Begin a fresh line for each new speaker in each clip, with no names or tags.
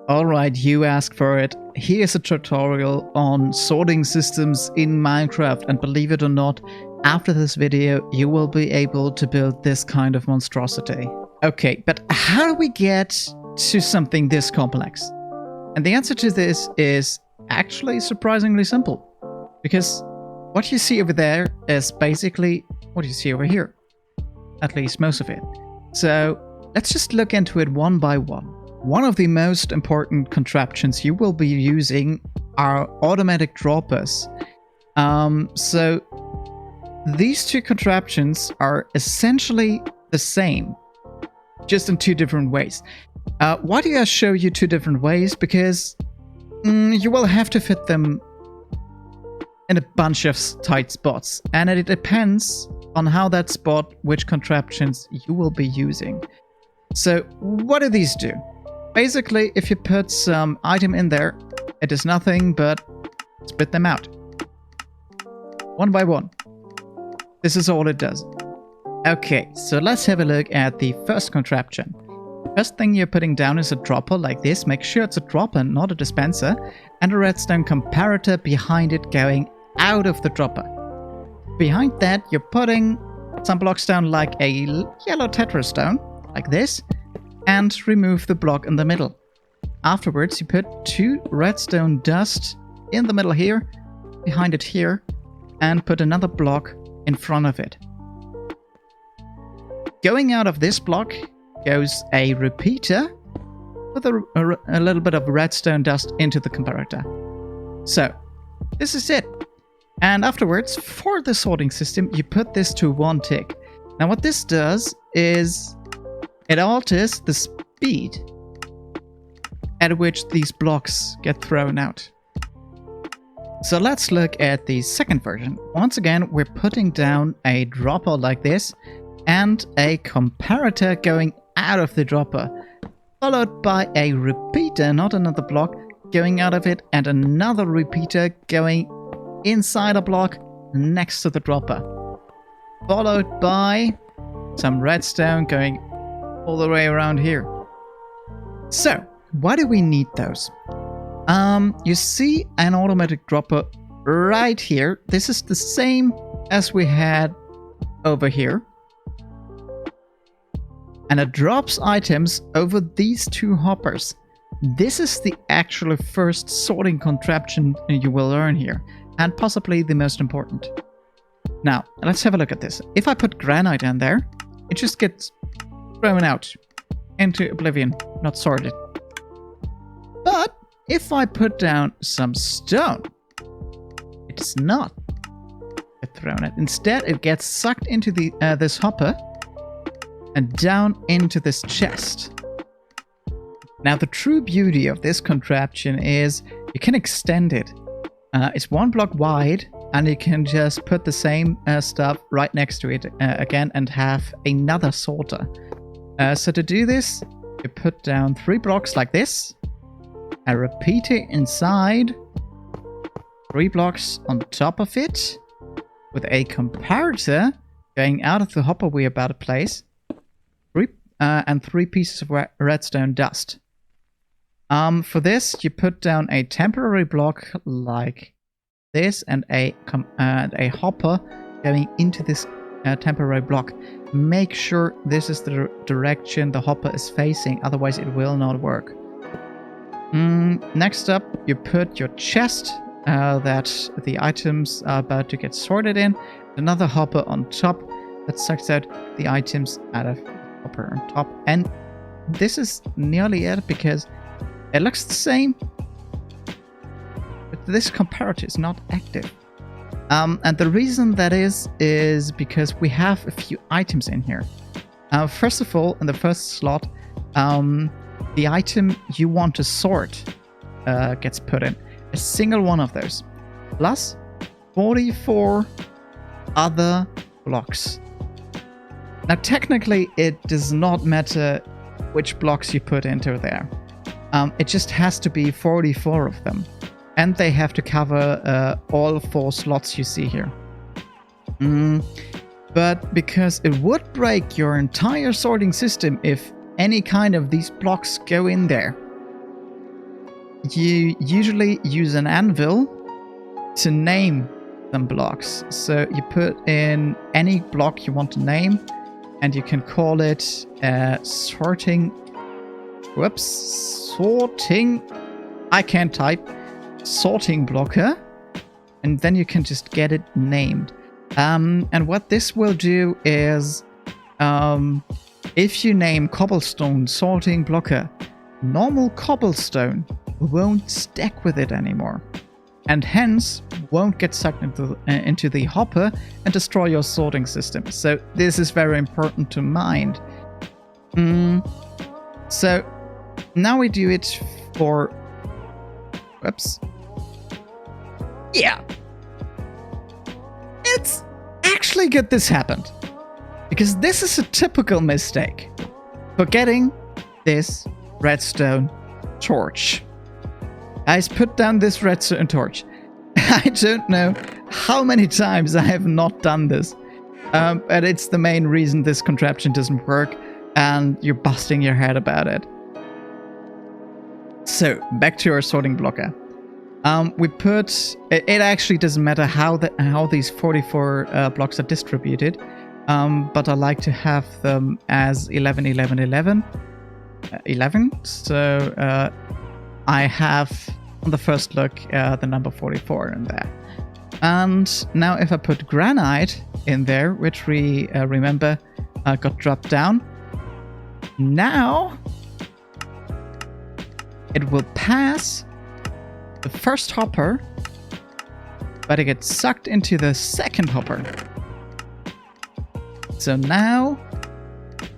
Alright, you asked for it. Here's a tutorial on sorting systems in Minecraft, and believe it or not, after this video you will be able to build this kind of monstrosity. Okay, but how do we get to something this complex? And the answer to this is actually surprisingly simple. Because what you see over there is basically what you see over here. At least most of it. So let's just look into it one by one. One of the most important contraptions you will be using are automatic droppers. So these two contraptions are essentially the same, just in two different ways. Why do I show you two different ways? Because you will have to fit them in a bunch of tight spots, and it depends on how that spot, which contraptions you will be using. So what do these do? Basically, if you put some item in there, it does nothing but spit them out. One by one. This is all it does. Okay, so let's have a look at the first contraption. First thing you're putting down is a dropper like this. Make sure it's a dropper, not a dispenser. And a redstone comparator behind it going out of the dropper. Behind that, you're putting some blocks down like a yellow tetrastone, like this. And remove the block in the middle. Afterwards, you put two redstone dust in the middle here, behind it here, and put another block in front of it. Going out of this block goes a repeater with a little bit of redstone dust into the comparator. So, this is it. And afterwards, for the sorting system, you put this to 1 tick. Now what this does is it alters the speed at which these blocks get thrown out. So let's look at the second version. Once again, we're putting down a dropper like this and a comparator going out of the dropper, followed by a repeater, not another block, going out of it, and another repeater going inside a block next to the dropper, followed by some redstone going all the way around here. So, why do we need those? You see an automatic dropper right here. This is the same as we had over here. And it drops items over these two hoppers. This is the actual first sorting contraption you will learn here, and possibly the most important. Now, let's have a look at this. If I put granite in there, it just gets thrown out into oblivion, not sorted. But if I put down some stone, it does not get thrown out. Instead, it gets sucked into the this hopper and down into this chest. Now, the true beauty of this contraption is you can extend it. It's 1 block wide, and you can just put the same stuff right next to it again and have another sorter. So to do this, you put down 3 blocks like this, a repeater inside, 3 blocks on top of it, with a comparator going out of the hopper we're about to place, and 3 pieces of redstone dust. For this, you put down a temporary block like this, and a hopper going into this temporary block. Make sure this is the direction the hopper is facing, otherwise it will not work. Next up, you put your chest that the items are about to get sorted in. Another hopper on top that sucks out the items out of the hopper on top. And this is nearly it, because it looks the same, but this comparator is not active. And the reason that is because we have a few items in here. First of all, in the first slot, the item you want to sort gets put in. A single one of those. Plus 44 other blocks. Now, technically, it does not matter which blocks you put into there. It just has to be 44 of them. And they have to cover all 4 slots you see here. But because it would break your entire sorting system if any kind of these blocks go in there, you usually use an anvil to name some blocks. So you put in any block you want to name, and you can call it sorting. I can't type. Sorting blocker, and then you can just get it named. And what this will do is, if you name cobblestone sorting blocker, normal cobblestone won't stack with it anymore, and hence won't get sucked into the hopper and destroy your sorting system. So this is very important to mind. So now we do it for... Whoops. Yeah. It's actually good this happened, because this is a typical mistake. Forgetting this redstone torch. Guys, put down this redstone torch. I don't know how many times I have not done this. But it's the main reason this contraption doesn't work, and you're busting your head about it. So, back to our sorting blocker. We put... It actually doesn't matter how these 44 blocks are distributed, but I like to have them as 11, 11, 11. 11. So, I have, on the first look, the number 44 in there. And now if I put granite in there, which we remember got dropped down, now it will pass the first hopper, but it gets sucked into the second hopper. So now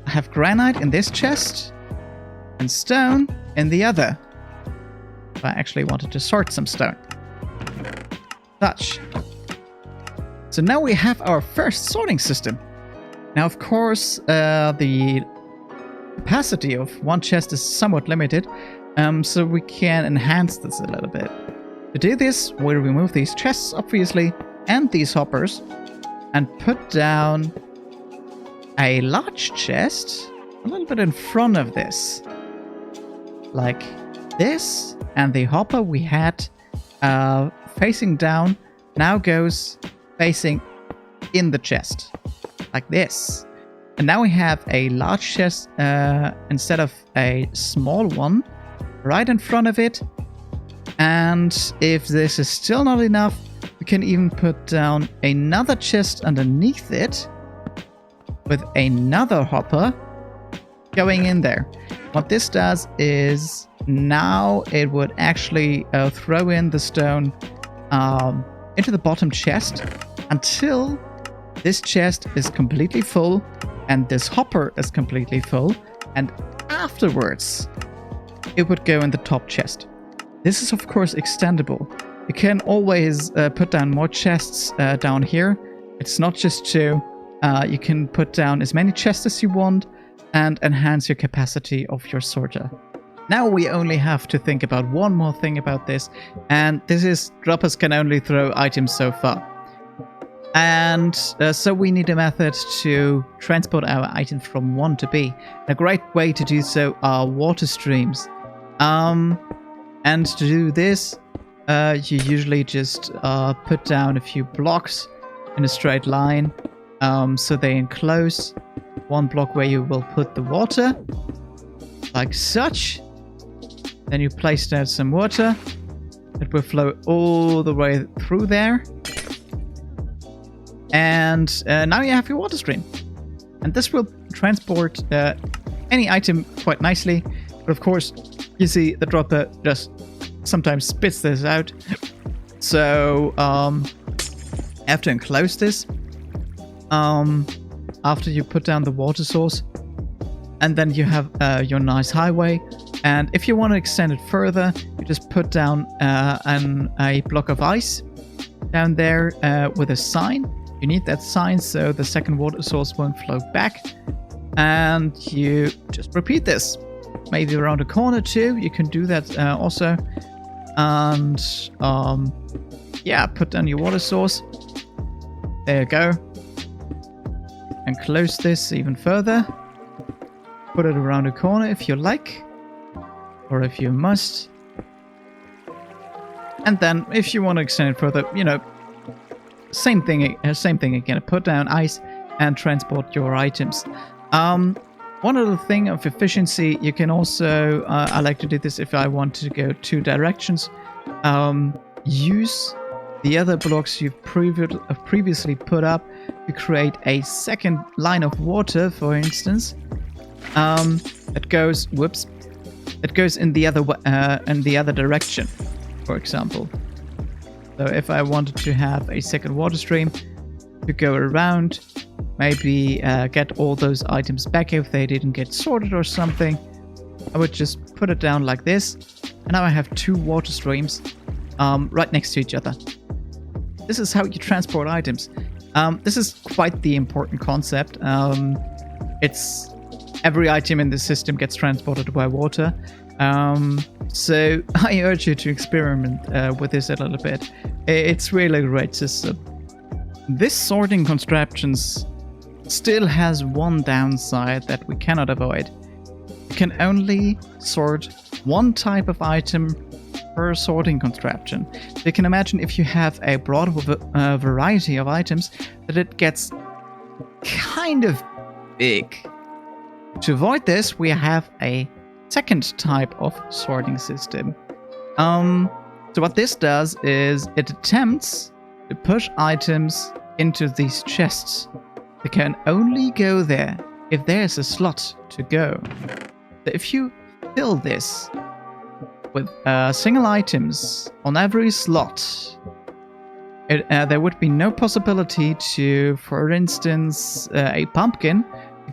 I have granite in this chest and stone in the other. I actually wanted to sort some stone. Such. So now we have our first sorting system. Now, of course, the capacity of one chest is somewhat limited, so we can enhance this a little bit. To do this, we remove these chests, obviously, and these hoppers, and put down a large chest a little bit in front of this. Like this, and the hopper we had facing down now goes facing in the chest. Like this. And now we have a large chest instead of a small one right in front of it. And if this is still not enough, we can even put down another chest underneath it with another hopper going in there. What this does is now it would actually throw in the stone into the bottom chest until this chest is completely full and this hopper is completely full, and afterwards it would go in the top chest. This is of course extendable. You can always put down more chests down here. It's not just 2. You can put down as many chests as you want and enhance your capacity of your sorter. Now we only have to think about one more thing about this, and this is droppers can only throw items so far. And so we need a method to transport our items from 1 to B. A great way to do so are water streams. And to do this, you usually just put down a few blocks in a straight line, so they enclose one block where you will put the water, like such. Then you place down some water. It will flow all the way through there. And now you have your water stream. And this will transport any item quite nicely. But of course, you see the dropper just sometimes spits this out. So I have to enclose this after you put down the water source. And then you have your nice highway. And if you want to extend it further, you just put down a block of ice down there with a sign. You need that sign so the second water source won't flow back. And you just repeat this. Maybe around a corner too. You can do that also. And yeah, put down your water source. There you go. And close this even further. Put it around a corner if you like. Or if you must. And then if you want to extend it further, you know, same thing again. Put down ice and transport your items. One other thing of efficiency, you can also, I like to do this if I want to go 2 directions, use the other blocks you've previously put up to create a second line of water, for instance. It goes in the other direction, for example. So if I wanted to have a second water stream to go around, maybe get all those items back if they didn't get sorted or something, I would just put it down like this, and now I have 2 water streams right next to each other. This is how you transport items. This is quite the important concept. It's every item in the system gets transported by water. So I urge you to experiment with this a little bit. It's really a great system. This sorting contraptions still has one downside that we cannot avoid. You can only sort one type of item per sorting contraption. So you can imagine if you have a broad variety of items that it gets kind of big. To avoid this, we have a second type of sorting system. So what this does is it attempts to push items into these chests. They can only go there if there's a slot to go. So if you fill this with single items on every slot, there would be no possibility to, for instance, a pumpkin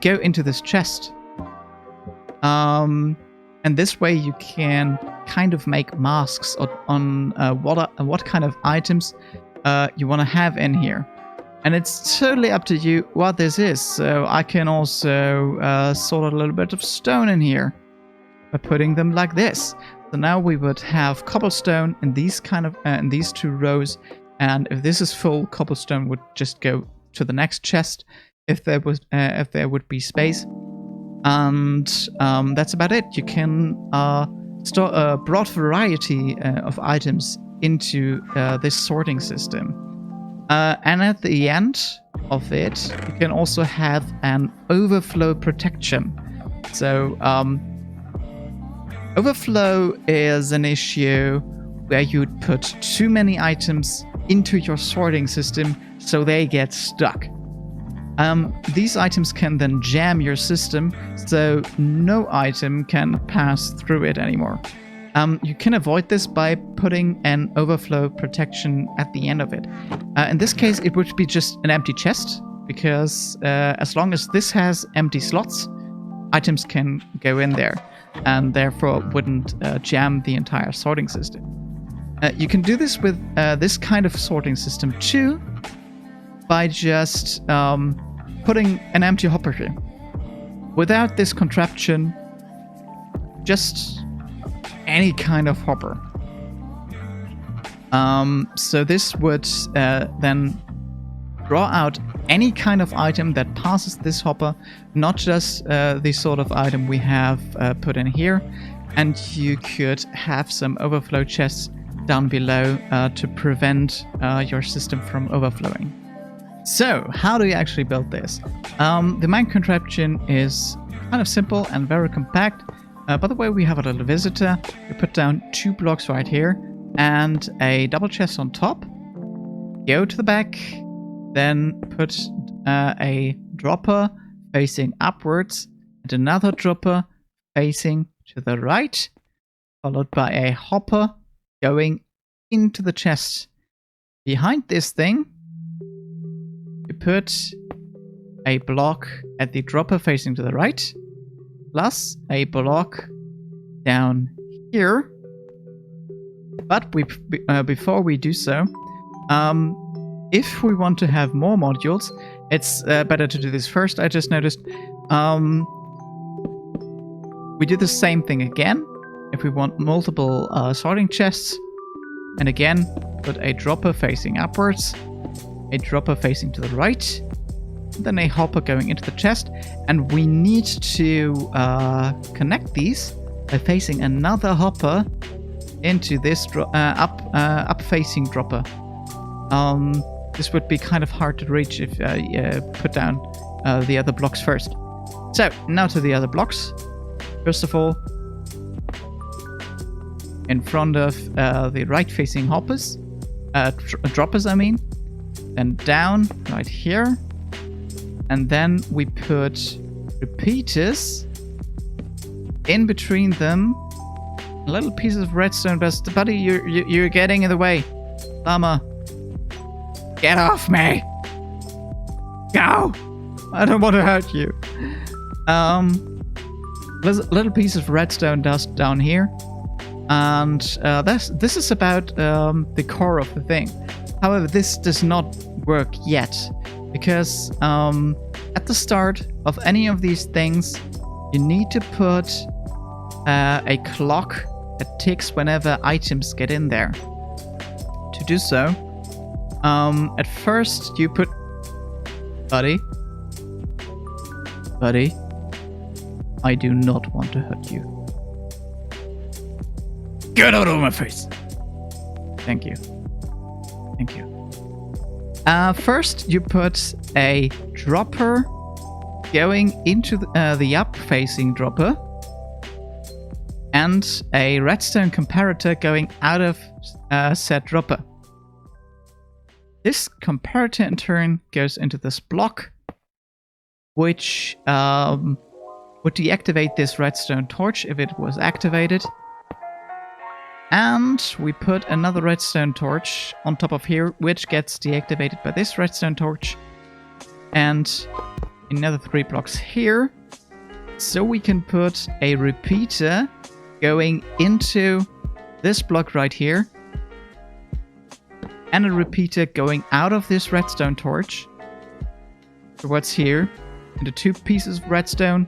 go into this chest. And this way you can kind of make masks on what kind of items you want to have in here. And it's totally up to you what this is. So I can also sort a little bit of stone in here by putting them like this. So now we would have cobblestone in these in these 2 rows, and if this is full, cobblestone would just go to the next chest if there would be space. And that's about it. You can store a broad variety of items into this sorting system. And at the end of it, you can also have an overflow protection. So overflow is an issue where you'd put too many items into your sorting system so they get stuck. These items can then jam your system, so no item can pass through it anymore. You can avoid this by putting an overflow protection at the end of it. In this case, it would be just an empty chest, because as long as this has empty slots, items can go in there, and therefore wouldn't jam the entire sorting system. You can do this with this kind of sorting system too, by just putting an empty hopper here. Without this contraption, just any kind of hopper. So this would then draw out any kind of item that passes this hopper, not just the sort of item we have put in here, and you could have some overflow chests down below to prevent your system from overflowing. So, how do you actually build this? The mine contraption is kind of simple and very compact. By the way, we have a little visitor. We put down 2 blocks right here and a double chest on top. Go to the back, then put a dropper facing upwards and another dropper facing to the right, followed by a hopper going into the chest. Behind this thing, you put a block at the dropper facing to the right, plus a block down here. But before we do so, if we want to have more modules, it's better to do this first. I just noticed we do the same thing again. If we want multiple sorting chests, and again, put a dropper facing upwards, a dropper facing to the right, then a hopper going into the chest, and we need to connect these by facing another hopper into this up-facing dropper. This would be kind of hard to reach if you put down the other blocks first. So, now to the other blocks. First of all, in front of the right-facing hoppers, droppers, I mean. Then down, right here. And then we put repeaters in between them. Little pieces of redstone, buddy, you're getting in the way. Llama, get off me! Go! I don't want to hurt you. Little piece of redstone dust down here, and this is about the core of the thing. However, this does not work yet, because at the start of any of these things, you need to put a clock that ticks whenever items get in there. To do so, at first you put... Buddy, I do not want to hurt you. Get out of my face! Thank you. Thank you. First, you put a dropper going into the up-facing dropper, and a redstone comparator going out of said dropper. This comparator in turn goes into this block, which would deactivate this redstone torch if it was activated. And we put another redstone torch on top of here, which gets deactivated by this redstone torch. And another 3 blocks here. So we can put a repeater going into this block right here. And a repeater going out of this redstone torch towards here, into 2 pieces of redstone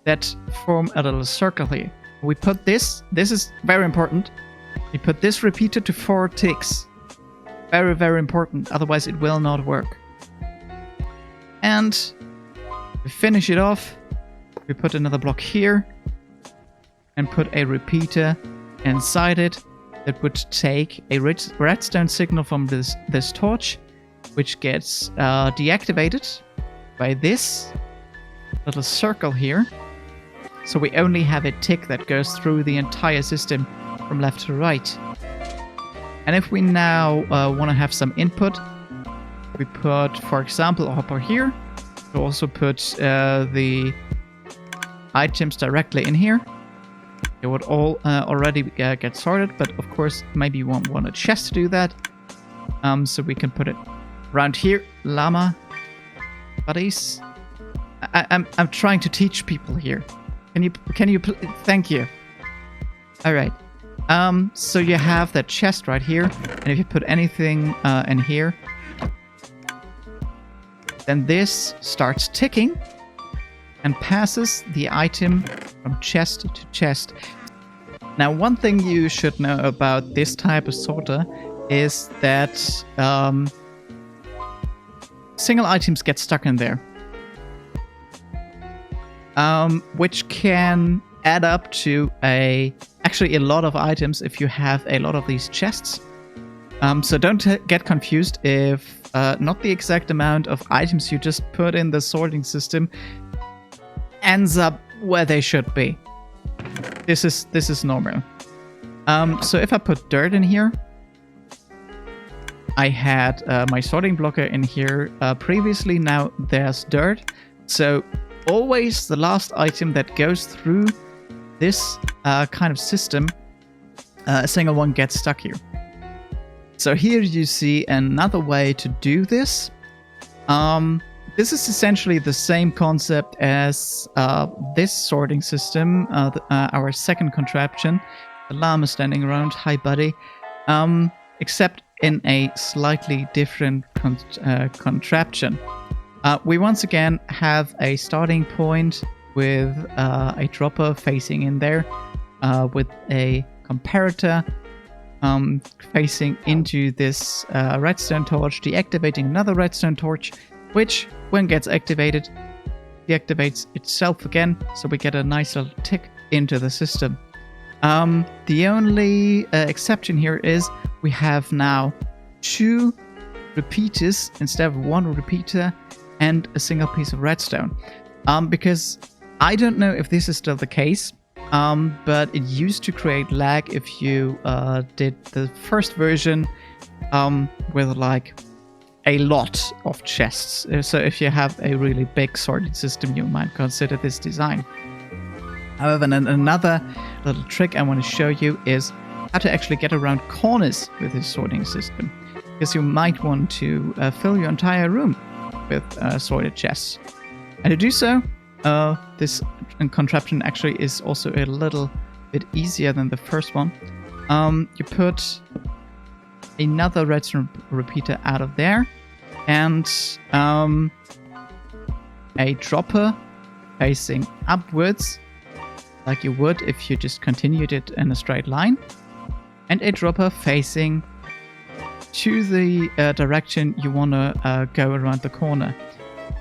that form a little circle here. We put this is very important, we put this repeater to 4 ticks. Very, very important, otherwise it will not work. And to finish it off, we put another block here and put a repeater inside it that would take a redstone signal from this torch, which gets deactivated by this little circle here. So we only have a tick that goes through the entire system from left to right. And if we now want to have some input, we put, for example, a hopper here. We also put the items directly in here. It would all already get sorted, but of course, maybe you won't want a chest to do that. So we can put it around here. Llama, buddies. I'm trying to teach people here. Can you thank you. All right. So you have that chest right here, and if you put anything in here, then this starts ticking and passes the item from chest to chest. Now, one thing you should know about this type of sorter is that single items get stuck in there, which can add up to actually a lot of items if you have a lot of these chests. So don't get confused if not the exact amount of items you just put in the sorting system ends up where they should be. This is normal. So if I put dirt in here, I had my sorting blocker in here previously. Now there's dirt. So always the last item that goes through this kind of system, a single one gets stuck here. So here you see another way to do this. This is essentially the same concept as this sorting system, our second contraption. The llama standing around, hi buddy, except in a slightly different contraption. We once again have a starting point with a dropper facing in there, with a comparator facing into this redstone torch, deactivating another redstone torch, which, when gets activated, deactivates itself again, so we get a nice little tick into the system. The only exception here is we have now 2 repeaters instead of 1 repeater and a single piece of redstone. Because I don't know if this is still the case, but it used to create lag if you did the first version with like a lot of chests. So if you have a really big sorting system, you might consider this design. However, another little trick I want to show you is how to actually get around corners with this sorting system. Because you might want to fill your entire room with sorted chests. And to do so, this contraption actually is also a little bit easier than the first one. You put another redstone repeater out of there and a dropper facing upwards, like you would if you just continued it in a straight line, and a dropper facing to the direction you want to go around the corner.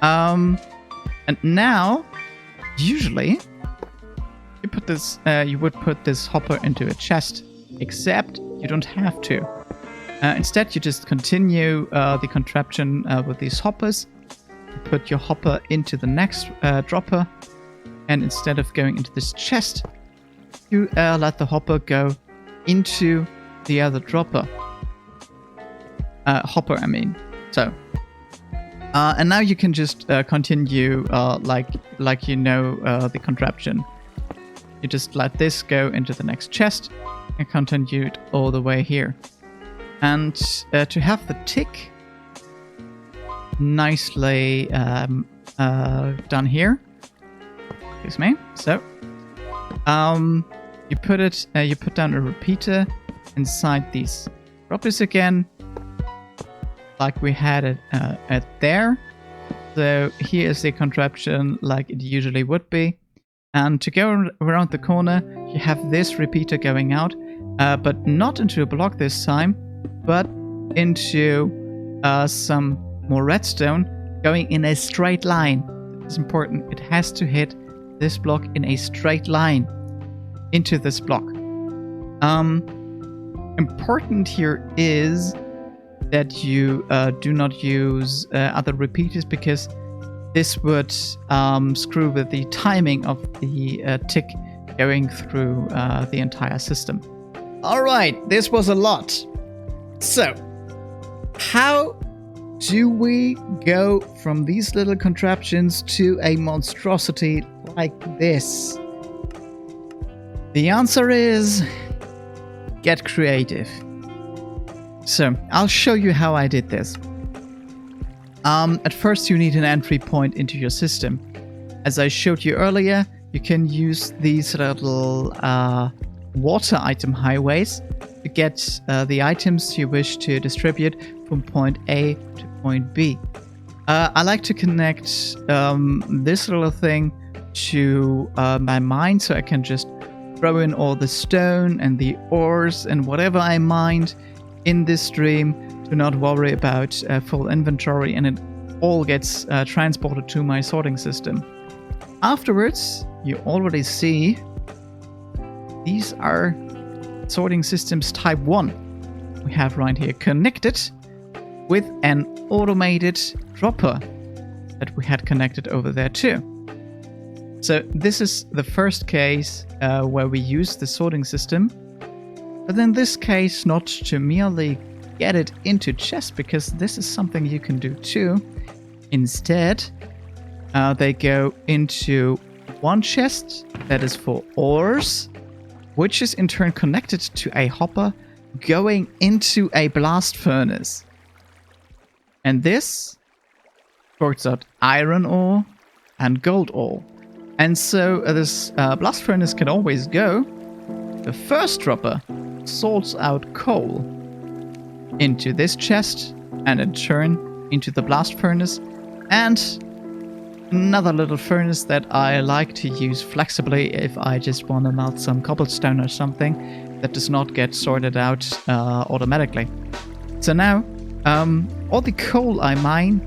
And now, usually, you would put this hopper into a chest, except you don't have to. Instead, you just continue the contraption with these hoppers. You put your hopper into the next dropper, and instead of going into this chest, you let the hopper go into the other dropper. Hopper, I mean. So, and now you can just continue like you know the contraption. You just let this go into the next chest and continue it all the way here. And to have the tick nicely done here. Excuse me. So, you put down a repeater inside these droppers again, like we had it at there. So here is the contraption like it usually would be. And to go around the corner, you have this repeater going out, but not into a block this time, but into some more redstone going in a straight line. It's important. It has to hit this block in a straight line into this block. Important here is that you do not use other repeaters, because this would screw with the timing of the tick going through the entire system. Alright, this was a lot. So, how do we go from these little contraptions to a monstrosity like this? The answer is get creative. So, I'll show you how I did this. At first, you need an entry point into your system. As I showed you earlier, you can use these little water item highways to get the items you wish to distribute from point A to point B. I like to connect this little thing to my mine, so I can just throw in all the stone and the ores and whatever I mined in this stream, to not worry about full inventory, and it all gets transported to my sorting system. Afterwards, you already see these are sorting systems type 1. We have right here connected with an automated dropper that we had connected over there too. So this is the first case where we use the sorting system, but in this case not to merely get it into chests, because this is something you can do too. Instead, they go into one chest that is for ores, which is in turn connected to a hopper going into a blast furnace. And this sorts out iron ore and gold ore. And so this blast furnace can always go. The first dropper sorts out coal into this chest, and in turn into the blast furnace, and another little furnace that I like to use flexibly if I just want to melt some cobblestone or something that does not get sorted out automatically. So now all the coal I mine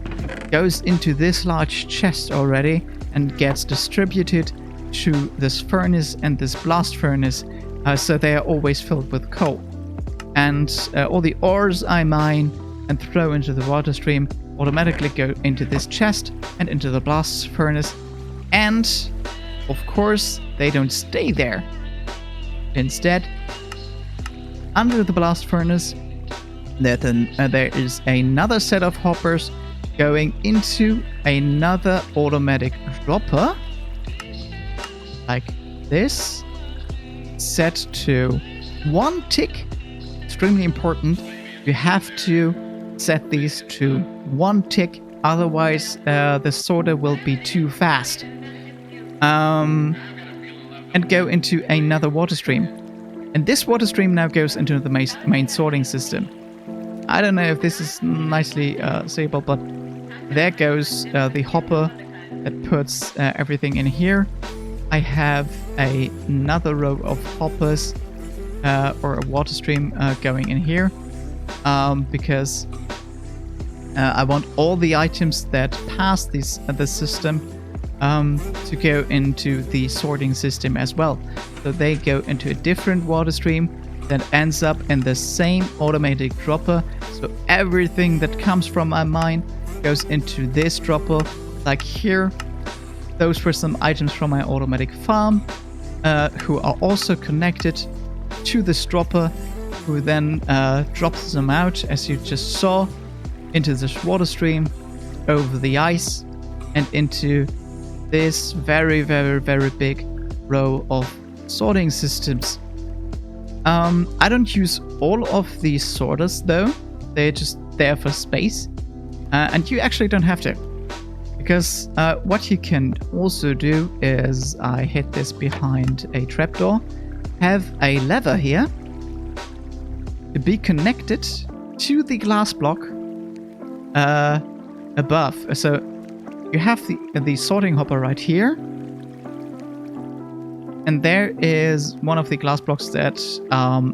goes into this large chest already and gets distributed to this furnace and this blast furnace so they are always filled with coal. And all the ores I mine and throw into the water stream automatically go into this chest and into the blast furnace. And of course, they don't stay there. Instead, under the blast furnace, there is another set of hoppers going into another automatic dropper, like this, set to 1 tick. Extremely important. You have to set these to 1 tick, otherwise the sorter will be too fast. And go into another water stream. And this water stream now goes into the main sorting system. I don't know if this is nicely seeable, but there goes the hopper that puts everything in here. I have another row of hoppers or a water stream going in here because I want all the items that pass the system to go into the sorting system as well. So they go into a different water stream that ends up in the same automatic dropper. So everything that comes from my mine goes into this dropper. Like here, those were some items from my automatic farm who are also connected to this dropper, who then drops them out, as you just saw, into this water stream, over the ice, and into this very, very, very big row of sorting systems. I don't use all of these sorters though, they're just there for space, and you actually don't have to, because what you can also do is I hid this behind a trapdoor, have a lever here to be connected to the glass block above. So you have the sorting hopper right here, and there is one of the glass blocks that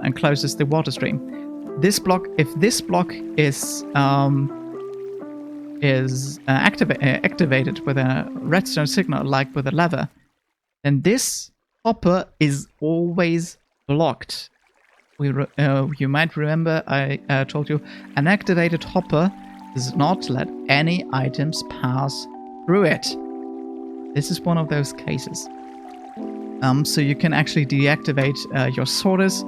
encloses the water stream. This block, if this block is activated with a redstone signal, like with a lever, then this hopper is always blocked. You might remember I told you an activated hopper does not let any items pass through it. This is one of those cases. So you can actually deactivate your sorters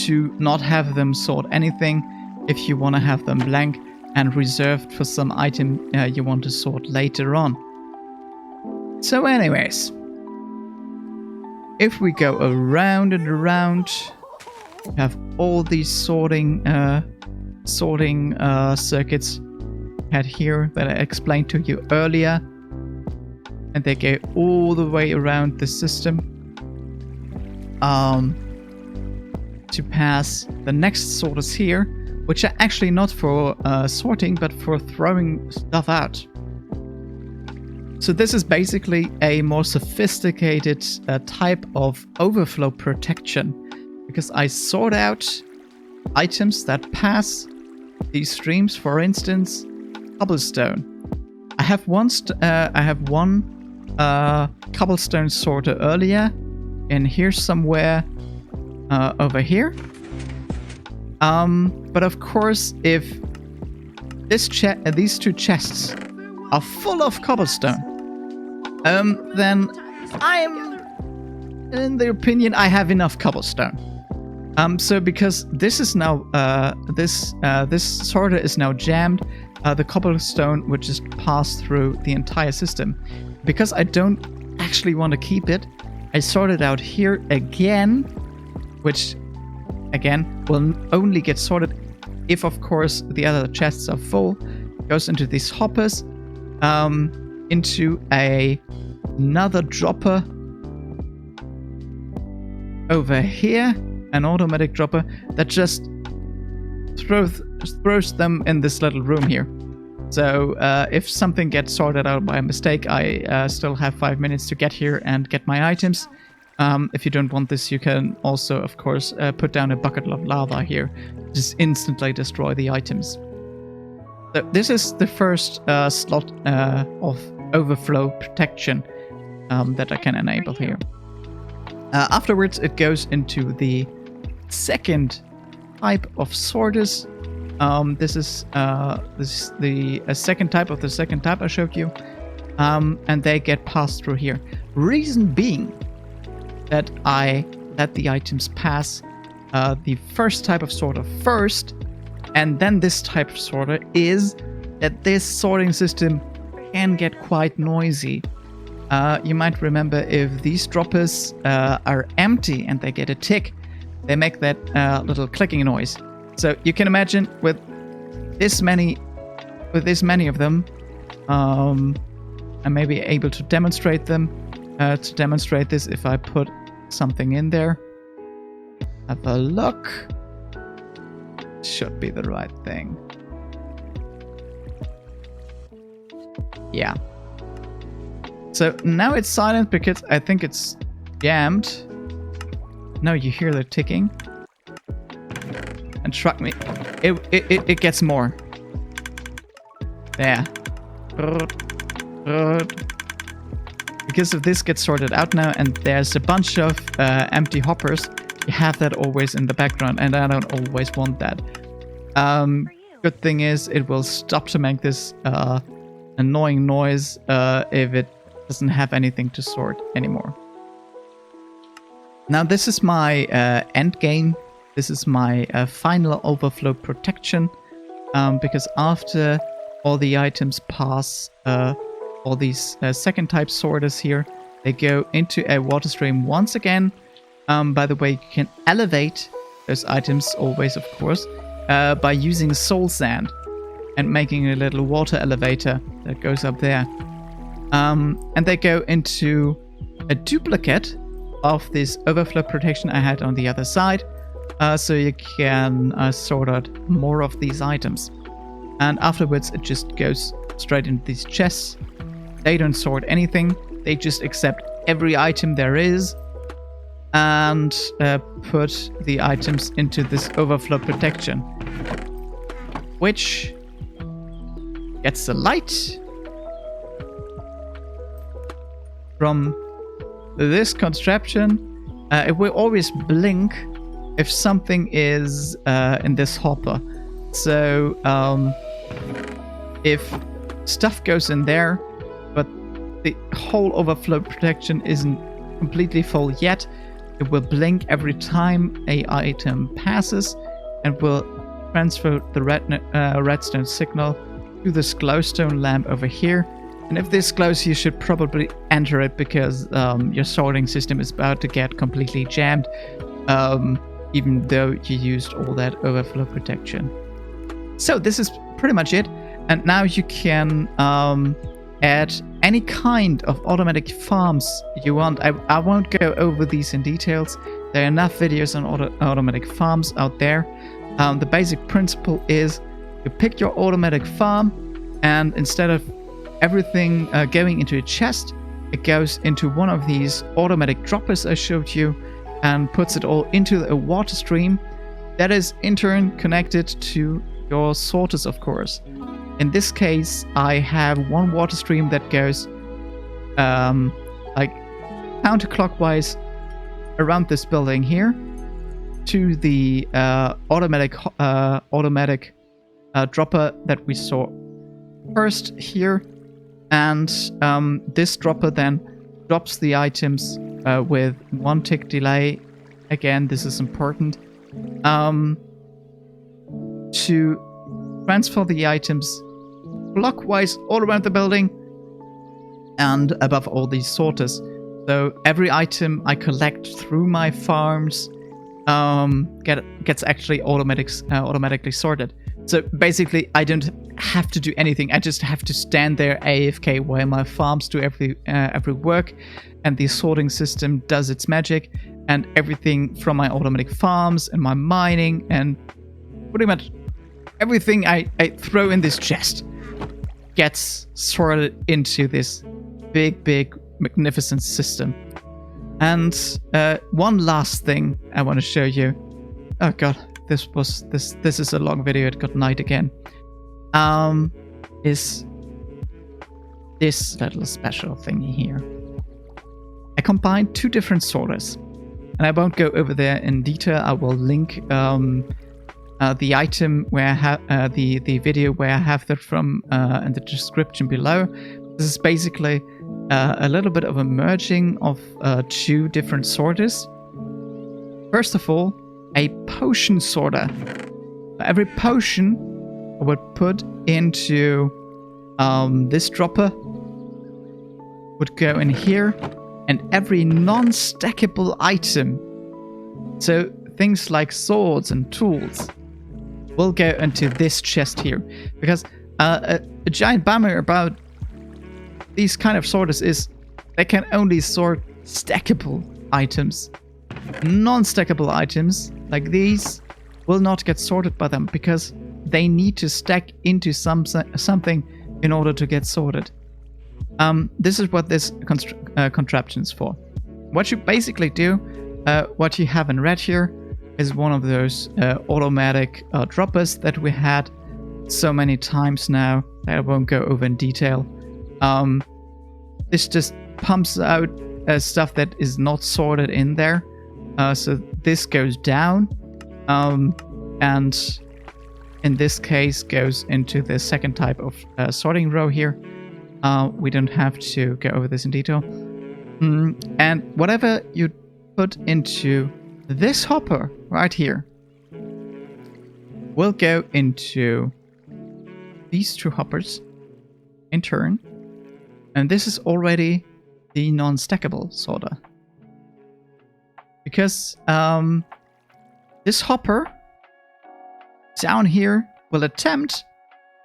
to not have them sort anything if you want to have them blank and reserved for some item you want to sort later on. So anyways, if we go around and around, we have all these sorting circuits had here that I explained to you earlier, and they go all the way around the system to pass the next sorters here, which are actually not for sorting but for throwing stuff out. So this is basically a more sophisticated type of overflow protection, because I sort out items that pass these streams. For instance, cobblestone. I have one cobblestone sorter earlier, and here's somewhere over here. But of course, if these two chests are full of cobblestone, then I'm in the opinion I have enough cobblestone. So because this is now this sorter is now jammed, the cobblestone would just pass through the entire system. Because I don't actually want to keep it, I sort it out here again, which again will only get sorted if, of course, the other chests are full. Goes into these hoppers, into another dropper over here, an automatic dropper that just throws them in this little room here. So if something gets sorted out by mistake, I still have 5 minutes to get here and get my items. If you don't want this, you can also, of course, put down a bucket of lava here. Just instantly destroy the items. So this is the first slot of overflow protection that I can enable here. Afterwards, it goes into the second type of sorters. This is the second type of the second type I showed you, and they get passed through here. Reason being that I let the items pass the first type of sorter first, and then this type of sorter, is that this sorting system can get quite noisy. You might remember if these droppers are empty and they get a tick, they make that little clicking noise. So you can imagine with this many of them, I may be able to demonstrate them. To demonstrate this, if I put something in there, have a look. Should be the right thing. Yeah. So now it's silent because I think it's jammed. Now you hear the ticking. And trust me, it gets more. There. Because if this gets sorted out now and there's a bunch of empty hoppers, you have that always in the background, and I don't always want that. Good thing is it will stop to make this annoying noise if it doesn't have anything to sort anymore. Now this is my end game. This is my final overflow protection, because after all the items pass all these second type sorters here, they go into a water stream once again. By the way, you can elevate those items always, of course, by using soul sand and making a little water elevator that goes up there. And they go into a duplicate of this overflow protection I had on the other side, so you can sort out more of these items. And afterwards, it just goes straight into these chests. They don't sort anything. They just accept every item there is and put the items into this overflow protection, which gets the light from this contraption. It will always blink if something is in this hopper. So if stuff goes in there, but the whole overflow protection isn't completely full yet, it will blink every time a item passes and will transfer the redstone signal to this glowstone lamp over here. And if this glows, you should probably enter it, because your sorting system is about to get completely jammed, even though you used all that overflow protection. So this is pretty much it. And now you can add any kind of automatic farms you want. I won't go over these in details. There are enough videos on automatic farms out there. The basic principle is you pick your automatic farm, and instead of everything going into a chest, it goes into one of these automatic droppers I showed you and puts it all into a water stream that is in turn connected to your sorters, of course. In this case, I have one water stream that goes like counterclockwise around this building here to the automatic dropper that we saw first here, and this dropper then drops the items with 1 tick delay. Again, this is important to transfer the items clockwise all around the building and above all these sorters. So every item I collect through my farms gets actually automatically sorted. So basically, I don't have to do anything. I just have to stand there AFK while my farms do every work, and the sorting system does its magic, and everything from my automatic farms and my mining and pretty much everything I throw in this chest gets sorted into this big, magnificent system. And one last thing I want to show you. Oh god, this is a long video. It got night again. Is this little special thingy here. I combined 2 different sorters. and I won't go over there in detail. I will link the item where I have the video where I have that from in the description below. This is basically a little bit of a merging of two different sorters. First of all, a potion sorter. Every potion I would put into this dropper would go in here, and every non-stackable item, so things like swords and tools, will go into this chest here. Because a giant bummer about these kind of sorters is they can only sort stackable items. Non-stackable items like these will not get sorted by them because they need to stack into something in order to get sorted. This is what this contraption is for. What you basically do, what you have in red here, is one of those automatic droppers that we had so many times now that I won't go over in detail. This just pumps out stuff that is not sorted in there. So this goes down, and in this case goes into the second type of sorting row here. We don't have to go over this in detail. And whatever you put into this hopper right here will go into these two hoppers in turn. And this is already the non-stackable sorter. Because this hopper down here will attempt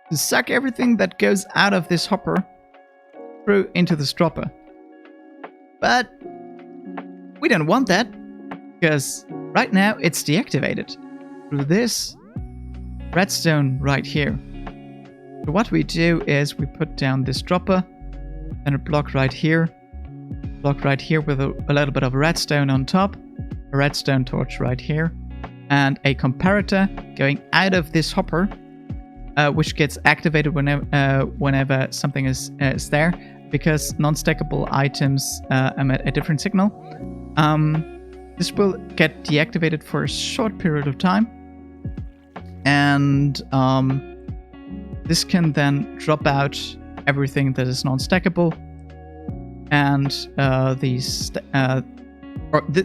to suck everything that goes out of this hopper through into this dropper. But we don't want that, because right now it's deactivated through this redstone right here. So what we do is we put down this dropper, and a block right here with a little bit of redstone on top, a redstone torch right here, and a comparator going out of this hopper, which gets activated whenever something is there, because non-stackable items emit a different signal. This will get deactivated for a short period of time, and this can then drop out everything that is non-stackable, and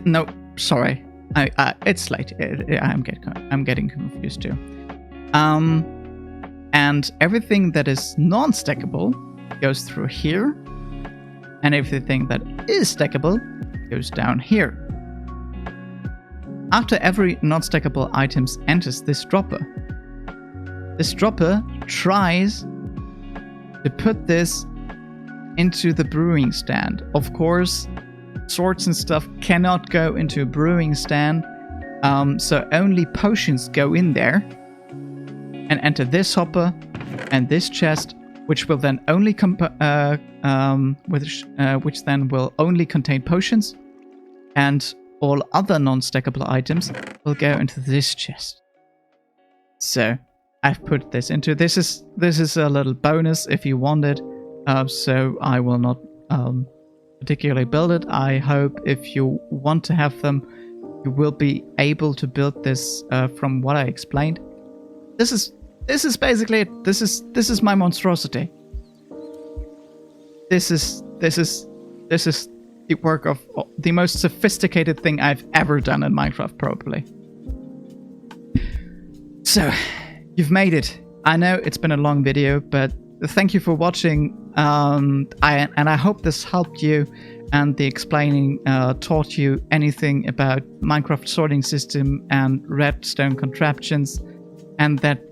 no, sorry, it's late. I'm getting confused too. And everything that is non-stackable goes through here, and everything that is stackable goes down here. After every non-stackable item enters this dropper tries to put this into the brewing stand. Of course, swords and stuff cannot go into a brewing stand, so only potions go in there and enter this hopper and this chest, which will then only which then will only contain potions, and all other non-stackable items will go into this chest. So I've put this into this is a little bonus if you want it. So I will not particularly build it. I hope if you want to have them, you will be able to build this from what I explained. This is basically it. This is my monstrosity. This is the work of the most sophisticated thing I've ever done in Minecraft, probably. So, you've made it. I know it's been a long video, but thank you for watching. I hope this helped you, and the explaining taught you anything about Minecraft sorting system and redstone contraptions, and that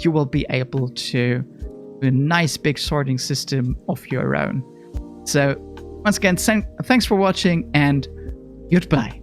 you will be able to do a nice big sorting system of your own. So, once again, thanks for watching, and goodbye.